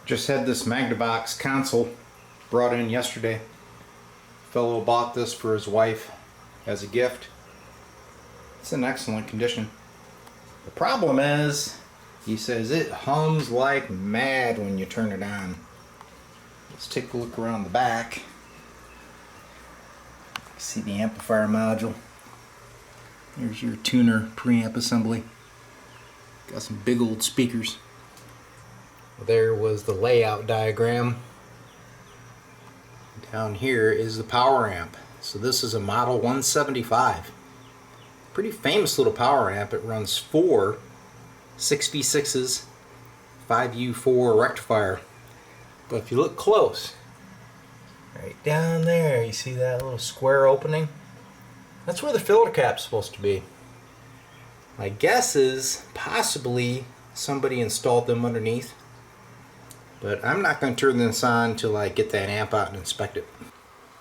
Just had this Magnavox console brought in yesterday. Fellow bought this for his wife as a gift. It's in excellent condition. The problem is, he says it hums like mad when you turn it on. Let's take a look around the back. See the amplifier module. There's your tuner preamp assembly. Got some big old speakers. There was the layout diagram. Down here is the power amp. So this is a model 175. Pretty famous little power amp. It runs 4 6v6s, 5U4 rectifier. But if you look close, right down there, you see that little square opening? That's where the filter cap's supposed to be. My guess is possibly somebody installed them underneath. But I'm not going to turn this on until I get that amp out and inspect it.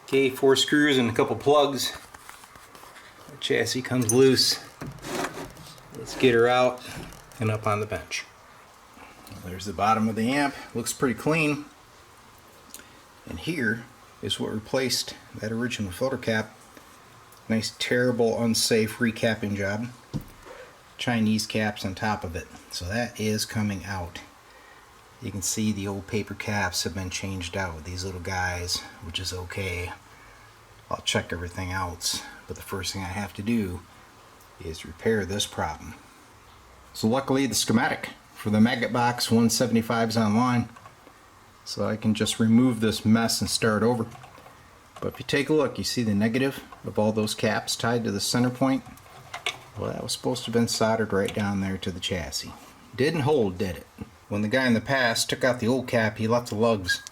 Okay, 4 screws and a couple plugs. The chassis comes loose. Let's get her out and up on the bench. There's the bottom of the amp. Looks pretty clean. And here is what replaced that original filter cap. Nice, terrible, unsafe recapping job. Chinese caps on top of it. So that is coming out. You can see the old paper caps have been changed out with these little guys, which is okay. I'll check everything else, but the first thing I have to do is repair this problem. So luckily the schematic for the Magnavox 175 is online, so I can just remove this mess and start over. But if you take a look, you see the negative of all those caps tied to the center point? Well, that was supposed to have been soldered right down there to the chassis. Didn't hold, did it? When the guy in the past took out the old cap, he left the lugs.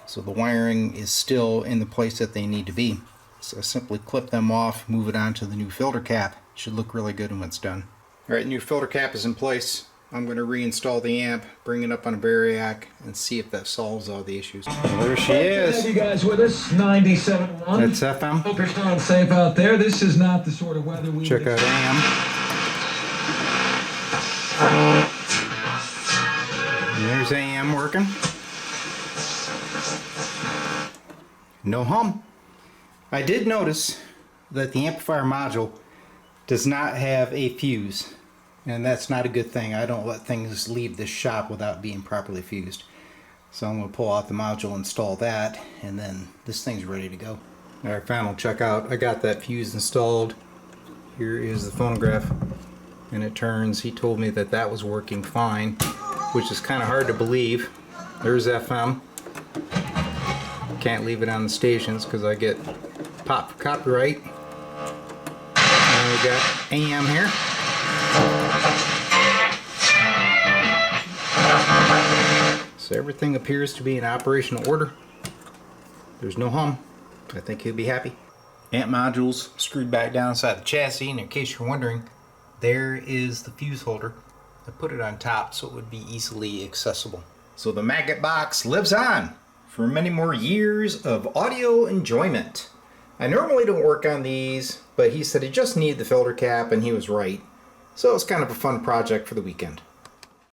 So the wiring is still in the place that they need to be. So I simply clip them off, move it onto the new filter cap. It should look really good when it's done. Alright, new filter cap is in place. I'm going to reinstall the amp, bring it up on a variac, and see if that solves all the issues. Well, there she is. Have you guys with us? 97.1. That's FM. Hope you're staying safe out there. This is not the sort of weather we check out AM. And there's AM working. No hum. I did notice that the amplifier module does not have a fuse, and that's not a good thing. I don't let things leave this shop without being properly fused. So I'm going to pull out the module, install that, and then this thing's ready to go. Alright, final checkout. I got that fuse installed. Here is the phonograph, and it turns. He told me that that was working fine, which is kind of hard to believe. There's FM. Can't leave it on the stations because I get popped for copyright. And we got AM here. So everything appears to be in operational order. There's no hum. I think he'll be happy. Amp modules screwed back down inside the chassis, and in case you're wondering, there is the fuse holder. I put it on top so it would be easily accessible. So the Magnavox lives on for many more years of audio enjoyment. I normally don't work on these, but he said he just needed the filter cap, and he was right. So it was kind of a fun project for the weekend.